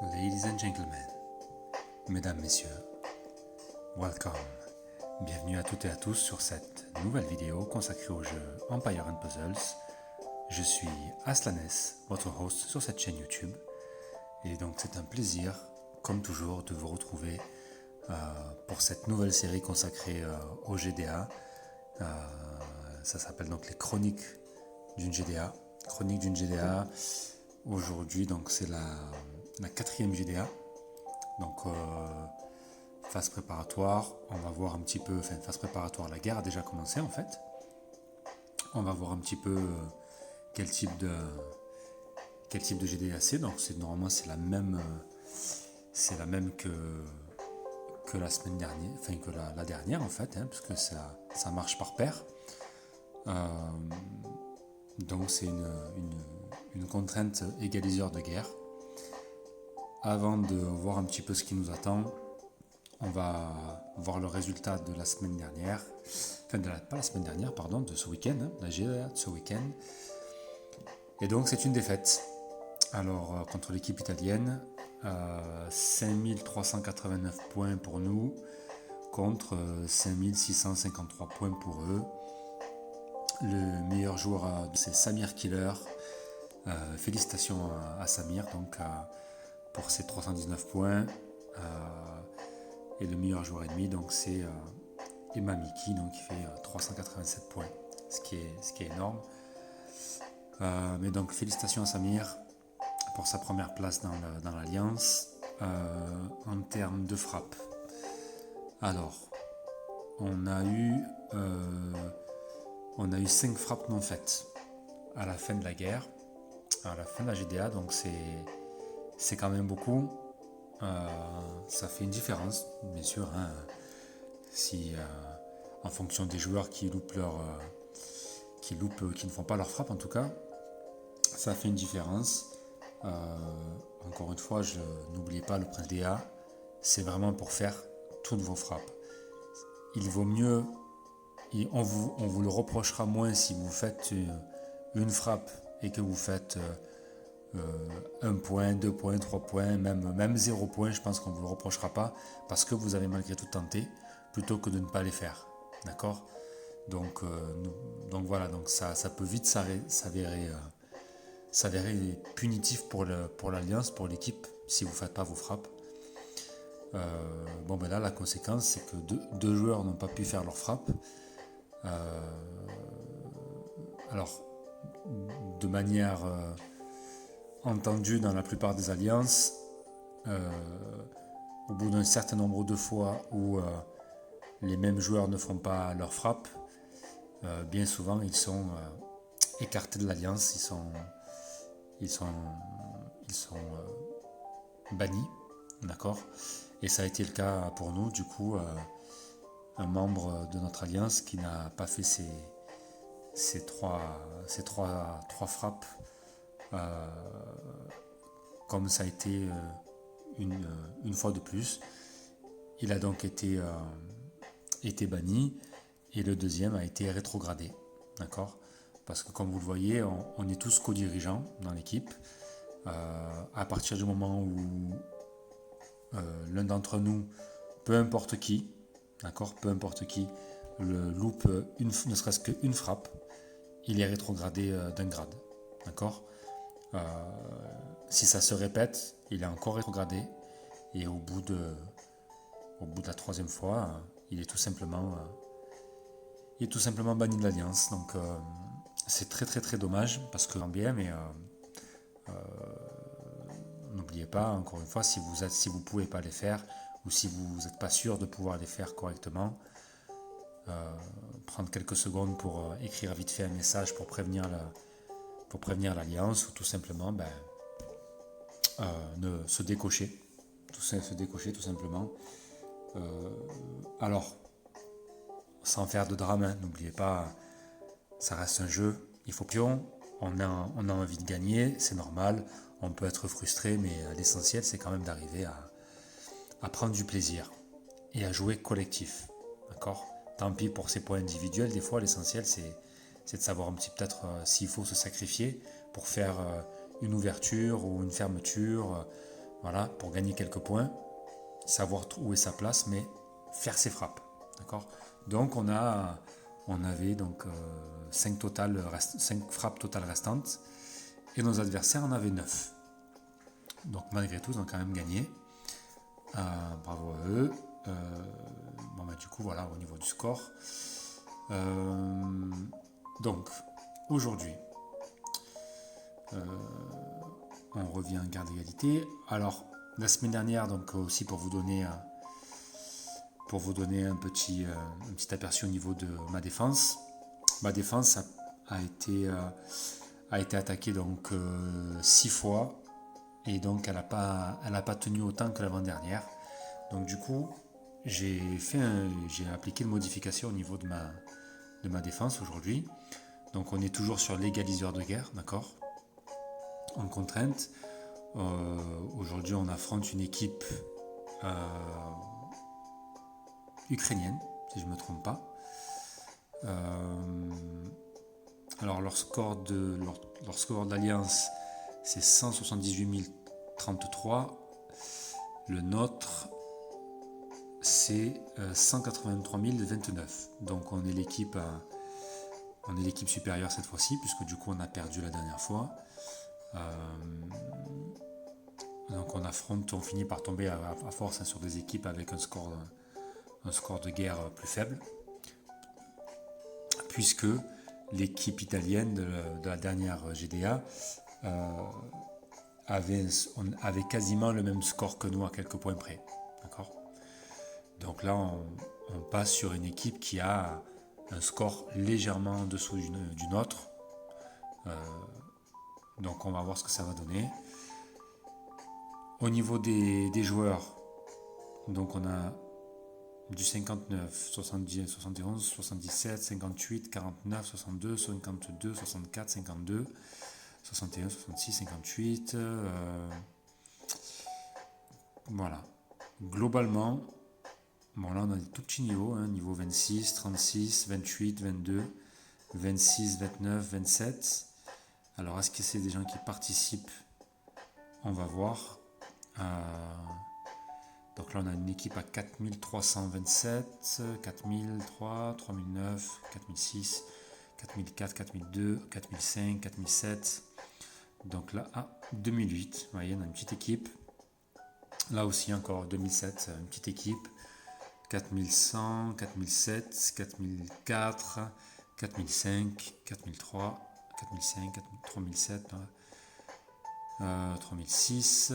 Ladies and gentlemen, mesdames, messieurs, welcome. Bienvenue à toutes et à tous sur cette nouvelle vidéo consacrée au jeu Empire & Puzzles. Je suis Aslanes, votre host sur cette chaîne YouTube. Et donc c'est un plaisir, comme toujours, de vous retrouver pour cette nouvelle série consacrée au GDA. Ça s'appelle donc les Chroniques d'une GDA. Chroniques d'une GDA. Aujourd'hui, donc c'est la quatrième GDA. Donc phase préparatoire, on va voir un petit peu, phase préparatoire, la guerre a déjà commencé en fait. On va voir un petit peu quel type de GDA c'est. Donc normalement c'est la même que la semaine dernière, enfin que la dernière en fait, parce que ça marche par paire. Donc c'est une contrainte égaliseur de guerre. Avant de voir un petit peu ce qui nous attend, on va voir le résultat de la semaine dernière, pas la semaine dernière, pardon, de ce week-end, la GDA de ce week-end. Et donc c'est une défaite. Alors contre l'équipe italienne, 5389 points pour nous, contre 5653 points pour eux. Le meilleur joueur c'est Samir Killer. Félicitations à Samir donc pour ses 319 points. Et le meilleur joueur ennemi donc c'est Emamiki, donc qui fait 387 points, ce qui est énorme. Mais donc félicitations à Samir pour sa première place dans l'Alliance. En termes de frappe, alors on a eu 5 frappes non faites à la fin de la guerre, à la fin de la GDA, donc c'est quand même beaucoup. Ça fait une différence, bien sûr, si en fonction des joueurs qui ne font pas leur frappe en tout cas, ça fait une différence. Encore une fois, n'oubliez pas le principe DA, c'est vraiment pour faire toutes vos frappes. Il vaut mieux, on vous le reprochera moins si vous faites une frappe et que vous faites 1 point, 2 points, 3 points, même 0 point, je pense qu'on ne vous le reprochera pas parce que vous avez malgré tout tenté plutôt que de ne pas les faire. D'accord ? Donc voilà, donc ça peut vite s'avérer punitif pour l'Alliance, pour l'équipe, si vous ne faites pas vos frappes. Là, la conséquence, c'est que deux joueurs n'ont pas pu faire leur frappe. Alors, de manière entendue dans la plupart des alliances, au bout d'un certain nombre de fois où les mêmes joueurs ne font pas leur frappe, bien souvent ils sont écartés de l'alliance, ils sont bannis, d'accord. Et ça a été le cas pour nous, du coup, un membre de notre alliance qui n'a pas fait ces trois frappes comme ça a été une fois de plus. Il a donc été banni et le deuxième a été rétrogradé, d'accord, parce que comme vous le voyez, on est tous co-dirigeants dans l'équipe. À partir du moment où l'un d'entre nous, peu importe qui, le loupe ne serait-ce qu'une frappe, il est rétrogradé d'un grade, d'accord. Si ça se répète, il est encore rétrogradé et au bout de la troisième fois, il est tout simplement banni de l'Alliance. Donc c'est très très très dommage parce que bien, mais n'oubliez pas, encore une fois, si vous pouvez pas les faire ou si vous n'êtes pas sûr de pouvoir les faire correctement, prendre quelques secondes pour écrire vite fait un message pour prévenir l'Alliance ou tout simplement se décocher tout simplement. Alors sans faire de drame, n'oubliez pas, ça reste un jeu, il faut pion, on a envie de gagner, c'est normal, on peut être frustré, mais l'essentiel c'est quand même d'arriver à prendre du plaisir et à jouer collectif, d'accord. Tant pis pour ces points individuels, des fois l'essentiel c'est de savoir un petit peut-être s'il faut se sacrifier pour faire une ouverture ou une fermeture, Voilà, pour gagner quelques points, savoir où est sa place, mais faire ses frappes. D'accord. Donc on avait donc 5 frappes totales restantes et nos adversaires en avaient 9. Donc malgré tout, ils ont quand même gagné. Bravo à eux. Bon, bah, du coup, voilà, au niveau du score. Donc, aujourd'hui, on revient en garde d'égalité. Alors, la semaine dernière, donc aussi pour vous donner un petit aperçu au niveau de ma défense. Ma défense a été attaquée donc 6 fois et donc elle n'a pas tenu autant que l'avant-dernière. Donc du coup, j'ai appliqué une modification au niveau de ma défense aujourd'hui. Donc on est toujours sur l'égaliseur de guerre, d'accord, en contrainte. Aujourd'hui, on affronte une équipe ukrainienne, si je ne me trompe pas. Alors leur score d'alliance, c'est 178 033. Le nôtre, c'est 183 029. Donc on est l'équipe supérieure cette fois-ci, puisque du coup on a perdu la dernière fois. Donc on finit par tomber à force sur des équipes avec un score de guerre plus faible, puisque l'équipe italienne de la dernière GDA avait quasiment le même score que nous à quelques points près. D'accord. Donc là, on passe sur une équipe qui a un score légèrement en dessous du nôtre. Donc on va voir ce que ça va donner. Au niveau des joueurs, donc on a du 59, 70, 71, 77, 58, 49, 62, 52, 64, 52, 61, 66, 58. Voilà. Globalement, bon là on a des tout petits niveaux, niveau 26, 36, 28, 22, 26, 29, 27. Alors est-ce que c'est des gens qui participent? On va voir. Donc là on a une équipe à 4327, 4003, 3009, 4006, 4004, 4002, 4005, 4007. Donc là, 2008, vous voyez, on a une petite équipe. Là aussi encore 2007, une petite équipe. 4100, 4007, 4004, 4005, 4003, 4005, 3007, 3006,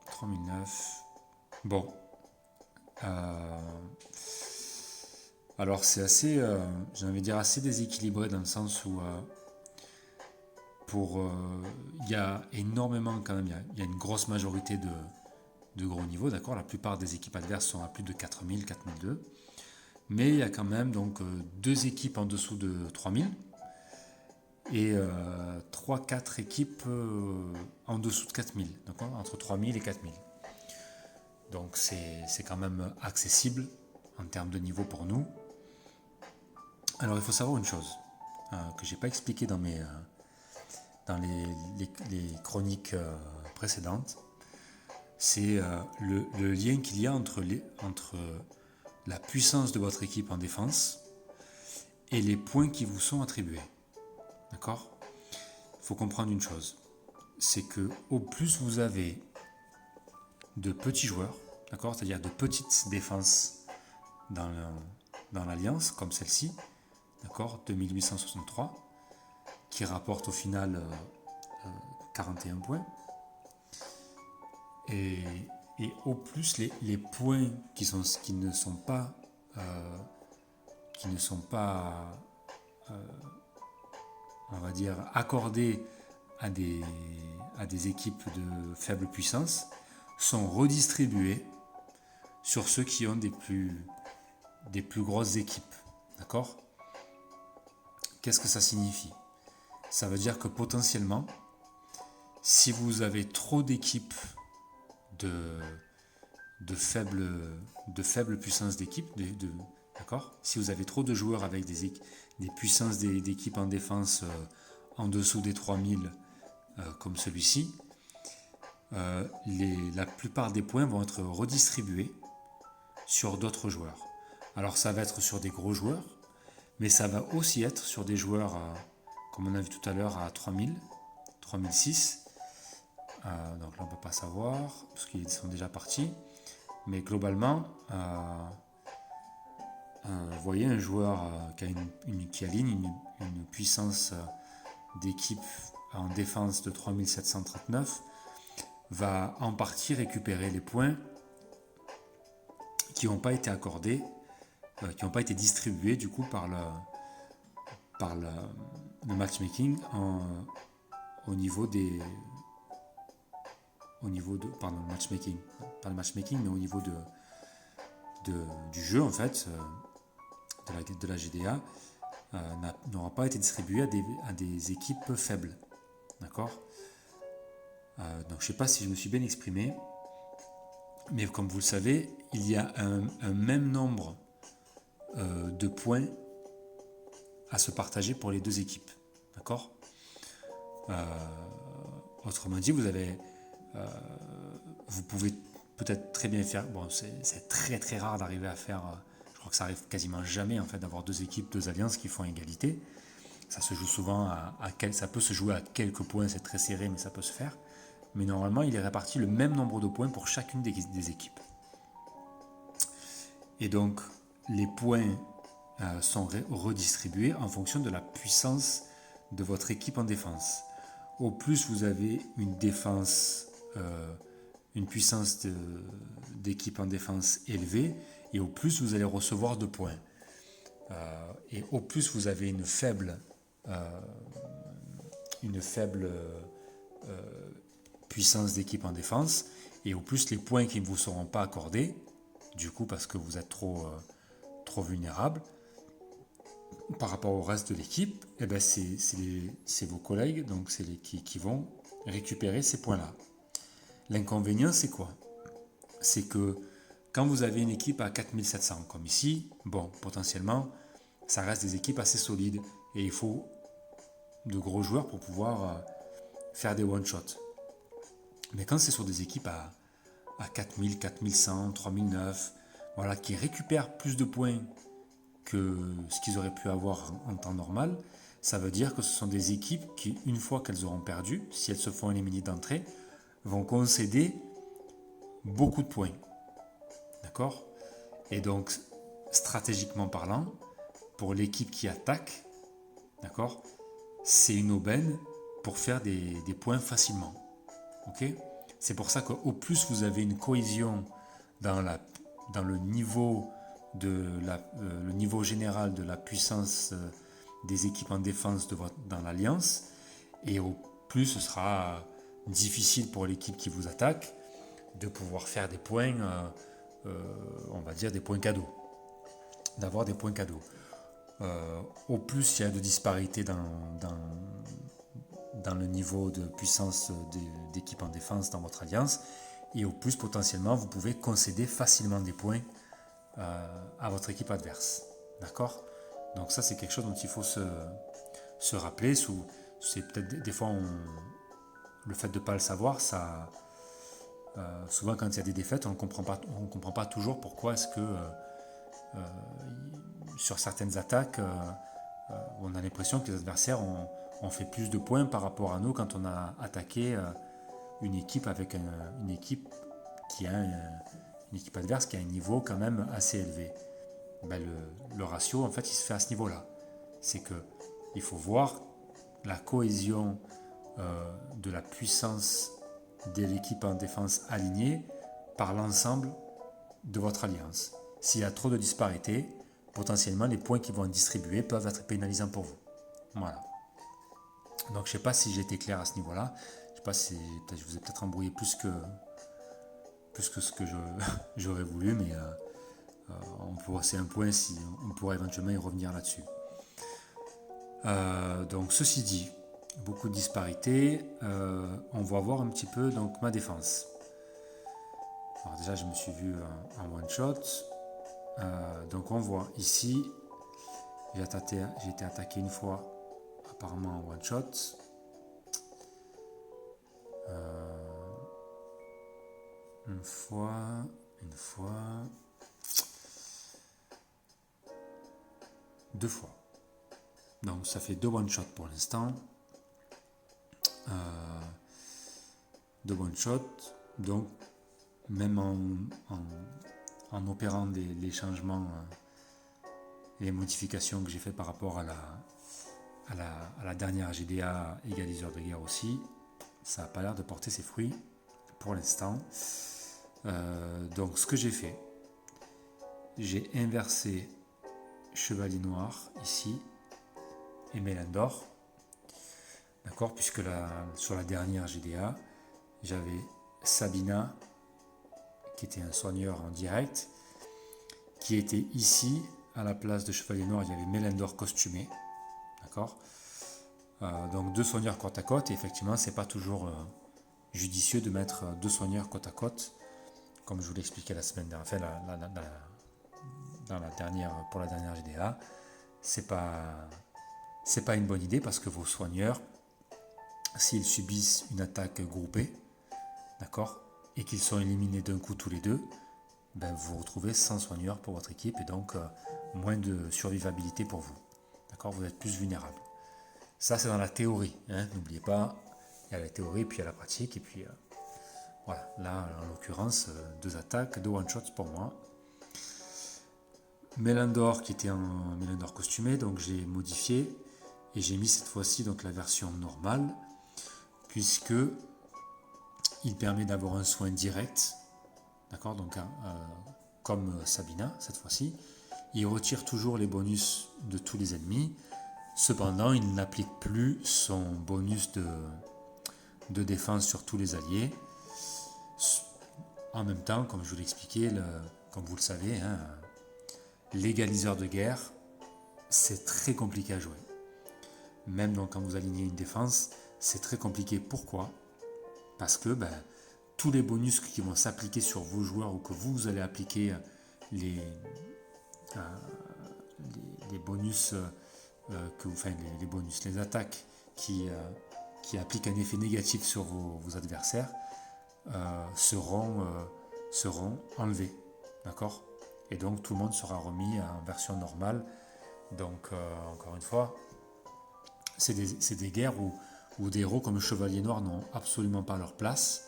3009. Bon. Alors c'est assez, j'ai envie de dire assez déséquilibré dans le sens où il y a énormément quand même, il y a une grosse majorité de gros niveaux, d'accord. La plupart des équipes adverses sont à plus de 4000, 4002. Mais il y a quand même donc deux équipes en dessous de 3000 et 3-4 équipes en dessous de 4000, donc entre 3000 et 4000. Donc c'est quand même accessible en termes de niveau pour nous. Alors il faut savoir une chose que je n'ai pas expliqué dans les chroniques précédentes, c'est le lien qu'il y a entre la puissance de votre équipe en défense et les points qui vous sont attribués. D'accord ? Il faut comprendre une chose, c'est que au plus vous avez de petits joueurs, d'accord, c'est-à-dire de petites défenses dans l'alliance, comme celle-ci, d'accord, 2863, qui rapporte au final 41 points. Et au plus les points qui ne sont pas on va dire accordés à des équipes de faible puissance sont redistribués sur ceux qui ont des plus grosses équipes. D'accord ? Qu'est-ce que ça signifie ? Ça veut dire que potentiellement, si vous avez trop d'équipes de faible puissance d'équipe, d'accord ? Si vous avez trop de joueurs avec des puissances d'équipe en défense en dessous des 3000 comme celui-ci, la plupart des points vont être redistribués sur d'autres joueurs. Alors ça va être sur des gros joueurs, mais ça va aussi être sur des joueurs, comme on a vu tout à l'heure, à 3000, 3006. Donc là on ne peut pas savoir, parce qu'ils sont déjà partis. Mais globalement, vous voyez un joueur qui aligne une puissance d'équipe en défense de 3739 va en partie récupérer les points qui n'ont pas été accordés, qui n'ont pas été distribués du coup par le matchmaking au niveau de matchmaking, pas le matchmaking, mais au niveau du jeu en fait, de la GDA, n'aura pas été distribué à des équipes faibles. D'accord. Donc je ne sais pas si je me suis bien exprimé, mais comme vous le savez, il y a un même nombre de points à se partager pour les deux équipes. D'accord. Autrement dit, vous pouvez peut-être très bien faire. Bon, c'est très très rare d'arriver à faire. Je crois que ça arrive quasiment jamais en fait d'avoir deux équipes, deux alliances qui font égalité. Ça se joue souvent ça peut se jouer à quelques points, c'est très serré, mais ça peut se faire. Mais normalement, il est réparti le même nombre de points pour chacune des équipes. Et donc, les points sont redistribués en fonction de la puissance de votre équipe en défense. Au plus vous avez une défense, une puissance d'équipe en défense élevée, et au plus vous allez recevoir de points. Et au plus vous avez une faible puissance d'équipe en défense, et au plus les points qui ne vous seront pas accordés, du coup parce que vous êtes trop vulnérable par rapport au reste de l'équipe, eh ben c'est vos collègues, donc c'est qui vont récupérer ces points-là. L'inconvénient, c'est quoi? C'est que quand vous avez une équipe à 4700, comme ici, bon, potentiellement, ça reste des équipes assez solides, et il faut de gros joueurs pour pouvoir faire des one-shots. Mais quand c'est sur des équipes à 4000, 4100, 3009, voilà, qui récupèrent plus de points que ce qu'ils auraient pu avoir en temps normal, ça veut dire que ce sont des équipes qui, une fois qu'elles auront perdu, si elles se font éliminer d'entrée, vont concéder beaucoup de points. D'accord? Et donc, stratégiquement parlant, pour l'équipe qui attaque, d'accord, c'est une aubaine pour faire des points facilement. Ok? C'est pour ça qu'au plus vous avez une cohésion dans le niveau le niveau général de la puissance des équipes en défense dans l'alliance, et au plus ce sera difficile pour l'équipe qui vous attaque de pouvoir faire des points, on va dire des points cadeaux, d'avoir des points cadeaux. Au plus il y a de disparité dans le niveau de puissance d'équipe en défense dans votre alliance, et au plus potentiellement vous pouvez concéder facilement des points à votre équipe adverse. D'accord? Donc ça c'est quelque chose dont il faut se rappeler. C'est peut-être des fois le fait de ne pas le savoir, ça, souvent quand il y a des défaites, on ne comprend pas toujours pourquoi est-ce que sur certaines attaques, on a l'impression que les adversaires ont fait plus de points par rapport à nous quand on a attaqué une équipe avec une équipe qui a une équipe adverse qui a un niveau quand même assez élevé. Ben le ratio, en fait, il se fait à ce niveau-là. C'est qu'il faut voir la cohésion de la puissance de l'équipe en défense alignée par l'ensemble de votre alliance. S'il y a trop de disparités, potentiellement les points qui vont être distribués peuvent être pénalisants pour vous. Voilà. Donc je ne sais pas si j'ai été clair à ce niveau-là. Je ne sais pas si je vous ai peut-être embrouillé plus que ce que j'aurais voulu, mais c'est un point, si on pourra éventuellement y revenir là-dessus. Donc ceci dit, beaucoup de disparités. On va voir un petit peu donc ma défense. Alors déjà je me suis vu en one shot. Donc on voit ici, j'ai été attaqué une fois apparemment en one shot. une fois, deux fois. Donc ça fait 2 one-shots pour l'instant. 2 one-shots. Donc même en opérant les changements, les modifications que j'ai fait par rapport à la dernière GDA égaliseur de guerre aussi, ça n'a pas l'air de porter ses fruits pour l'instant. Donc ce que j'ai fait, j'ai inversé Chevalier Noir ici et Mélendor, d'accord, puisque sur la dernière GDA, j'avais Sabina qui était un soigneur en direct, qui était ici à la place de Chevalier Noir, il y avait Mélendor costumé, d'accord. Donc 2 soigneurs côte à côte, et effectivement c'est pas toujours judicieux de mettre 2 soigneurs côte à côte, comme je vous l'ai expliqué la semaine dernière, enfin pour la dernière GDA, c'est pas une bonne idée, parce que vos soigneurs, s'ils subissent une attaque groupée, d'accord, et qu'ils sont éliminés d'un coup tous les deux, ben vous vous retrouvez sans soigneurs pour votre équipe, et donc moins de survivabilité pour vous, d'accord, vous êtes plus vulnérable. Ça c'est dans la théorie, hein, n'oubliez pas, il y a la théorie, puis il y a la pratique, et puis voilà, là en l'occurrence 2 attaques, 2 one-shots pour moi. Mélendor qui était en Mélendor costumé, donc j'ai modifié et j'ai mis cette fois-ci donc la version normale, puisque il permet d'avoir un soin direct, d'accord, donc comme Sabina cette fois-ci. Il retire toujours les bonus de tous les ennemis, cependant il n'applique plus son bonus de défense sur tous les alliés. En même temps, comme je vous l'ai expliqué, comme vous le savez, hein, l'égaliseur de guerre, c'est très compliqué à jouer. Même donc quand vous alignez une défense, c'est très compliqué. Pourquoi ? Parce que tous les bonus qui vont s'appliquer sur vos joueurs, ou que vous allez appliquer les bonus, les bonus, les attaques qui appliquent un effet négatif sur vos adversaires, seront enlevés, d'accord ? Et donc tout le monde sera remis en version normale. Donc encore une fois, c'est des guerres où des héros comme le Chevalier Noir n'ont absolument pas leur place.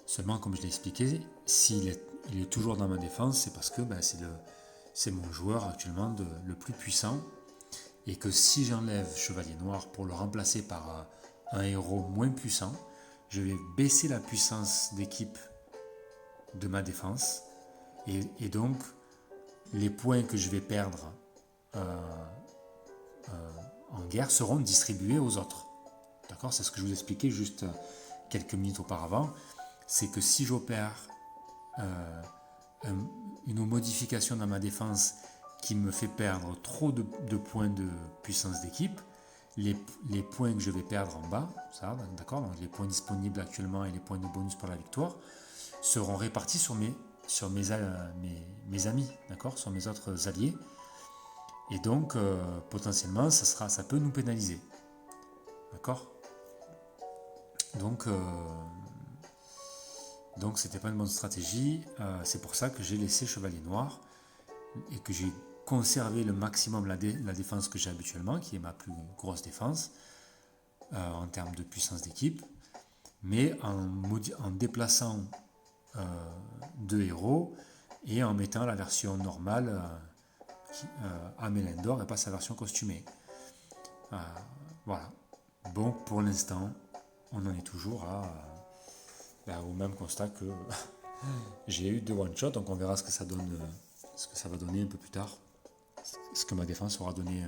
Seulement, comme je l'ai expliqué, s'il est toujours dans ma défense, c'est parce que c'est mon joueur actuellement le plus puissant, et que si j'enlève Chevalier Noir pour le remplacer par un héros moins puissant, je vais baisser la puissance d'équipe de ma défense, et donc les points que je vais perdre en guerre seront distribués aux autres. D'accord ? C'est ce que je vous expliquais juste quelques minutes auparavant. C'est que si j'opère une modification dans ma défense qui me fait perdre trop de points de puissance d'équipe, les points que je vais perdre en bas, ça, d'accord, donc les points disponibles actuellement et les points de bonus pour la victoire, seront répartis sur mes amis, d'accord, sur mes autres alliés. Et donc, potentiellement, ça peut nous pénaliser. D'accord ? Donc, c'était pas une bonne stratégie. C'est pour ça que j'ai laissé Chevalier Noir et que j'ai conservé le maximum la défense que j'ai habituellement, qui est ma plus grosse défense en termes de puissance d'équipe, mais en déplaçant 2 héros et en mettant la version normale à Mélendor et pas sa version costumée. Voilà. Bon, pour l'instant, on en est toujours au même constat que j'ai eu 2 one-shots, donc on verra ce que ça va donner un peu plus tard, ce que ma défense aura donné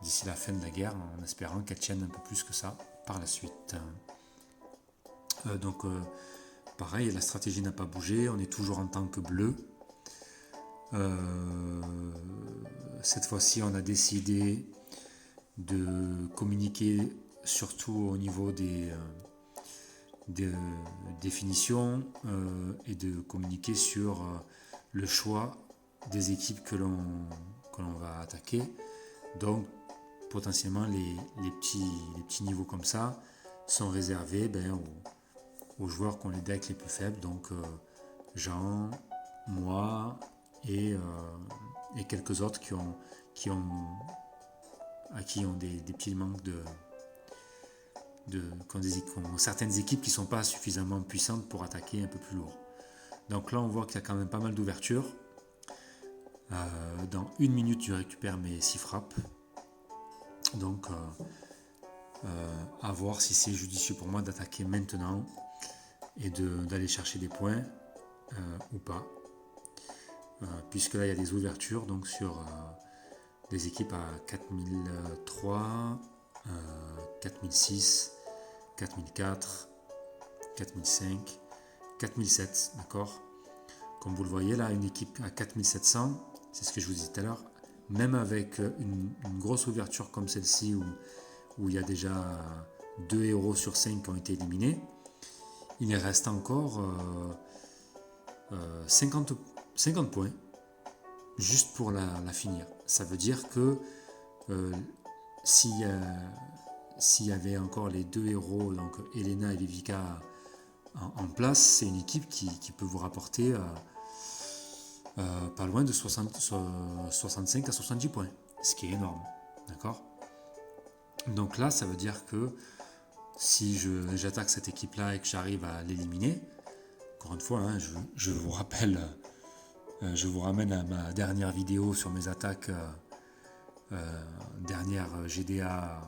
d'ici la fin de la guerre, en espérant qu'elle tienne un peu plus que ça par la suite. Pareil, la stratégie n'a pas bougé, on est toujours en tant que bleu. Cette fois-ci, on a décidé de communiquer surtout au niveau des définitions et de communiquer sur le choix des équipes que l'on va attaquer. Donc potentiellement les petits niveaux comme ça sont réservés aux joueurs qui ont les decks les plus faibles, donc Jean, moi et quelques autres qui ont des petits manques qui ont certaines équipes qui ne sont pas suffisamment puissantes pour attaquer un peu plus lourd. Donc là on voit qu'il y a quand même pas mal d'ouverture. Dans 1 minute je récupère mes 6 frappes. Donc à voir si c'est judicieux pour moi d'attaquer maintenant et d'aller chercher des points ou pas. Puisque là il y a des ouvertures donc sur des équipes à 4003, 4006, 4004, 4005, 4007, d'accord. Comme vous le voyez là, une équipe à 4700, c'est ce que je vous disais tout à l'heure, même avec une grosse ouverture comme celle-ci où il y a déjà 2 héros sur 5 qui ont été éliminés, il reste encore 50 points juste pour la finir. Ça veut dire que s'il y avait encore les 2 héros, donc Elena et Vivica en place, c'est une équipe qui peut vous rapporter pas loin de 65 à 70 points, ce qui est énorme, d'accord. Donc là, ça veut dire que si j'attaque cette équipe-là et que j'arrive à l'éliminer, encore une fois, hein, je vous rappelle, je vous ramène à ma dernière vidéo sur mes attaques, dernière GDA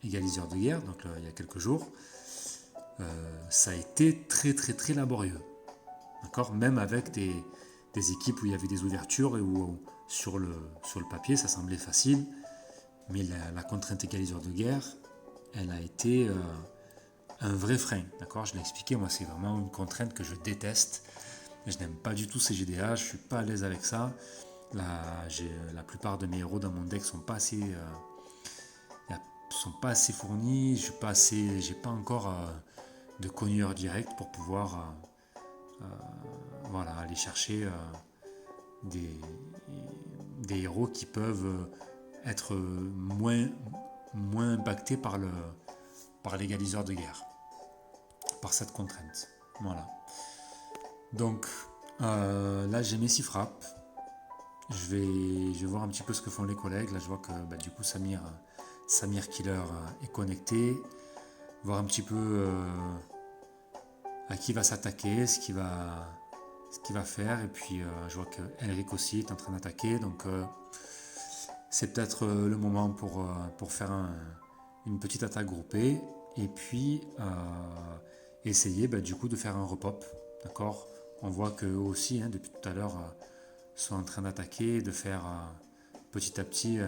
égaliseur de guerre, donc il y a quelques jours. Ça a été très très très laborieux, d'accord, même avec des équipes où il y avait des ouvertures et où sur le papier ça semblait facile, mais la contrainte égaliseur de guerre, elle a été un vrai frein, d'accord. Je l'ai expliqué, moi c'est vraiment une contrainte que je déteste, je n'aime pas du tout ces GDA, je suis pas à l'aise avec ça. La plupart de mes héros dans mon deck sont pas assez fournis, j'ai pas encore de cogneur direct pour pouvoir aller chercher des héros qui peuvent être moins impactés par l'égaliseur de guerre, par cette contrainte. Voilà. Donc là j'ai mes 6 frappes. Je vais voir un petit peu ce que font les collègues. Là je vois que du coup Samir Killer est connecté. Voir un petit peu à qui va s'attaquer, ce qu'il va faire. Et puis je vois que Elric aussi est en train d'attaquer. Donc c'est peut-être le moment pour faire une petite attaque groupée. Et puis essayer du coup de faire un repop. D'accord. On voit qu'eux aussi, hein, depuis tout à l'heure, sont en train d'attaquer, de faire petit à petit,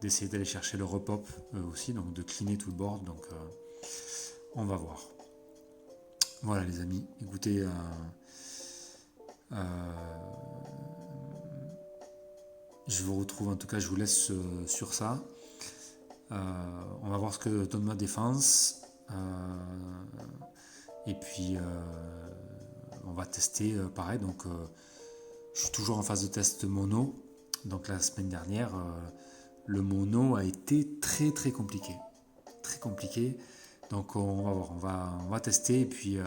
d'essayer d'aller chercher le repop eux aussi, donc de cleaner tout le board. Donc on va voir. Voilà les amis, écoutez, je vous retrouve, en tout cas je vous laisse sur ça. On va voir ce que donne ma défense. Et puis on va tester pareil. Donc je suis toujours en phase de test mono. Donc la semaine dernière, le mono a été très très compliqué. Très compliqué. Donc on va voir, on va tester et puis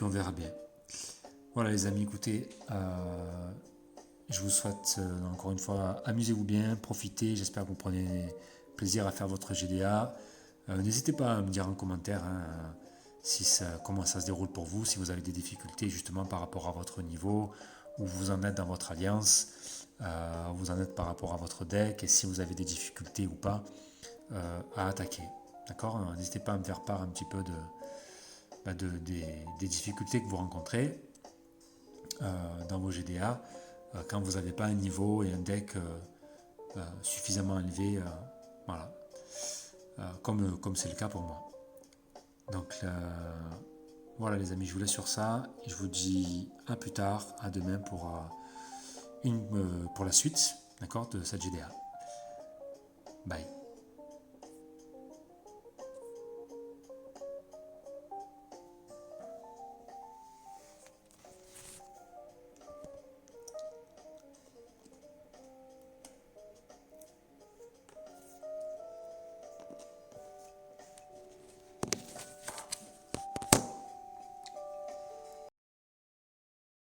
on verra bien. Voilà les amis, écoutez, je vous souhaite encore une fois, amusez-vous bien, profitez, j'espère que vous prenez plaisir à faire votre GDA. N'hésitez pas à me dire en commentaire comment ça se déroule pour vous, si vous avez des difficultés justement par rapport à votre niveau, où vous en êtes dans votre alliance, où vous en êtes par rapport à votre deck, et si vous avez des difficultés ou pas à attaquer. D'accord. N'hésitez pas à me faire part un petit peu des difficultés que vous rencontrez dans vos GDA quand vous n'avez pas un niveau et un deck suffisamment élevé, voilà, comme c'est le cas pour moi. Donc voilà les amis, je vous laisse sur ça et je vous dis à plus tard, à demain pour la suite, d'accord, de cette GDA. Bye.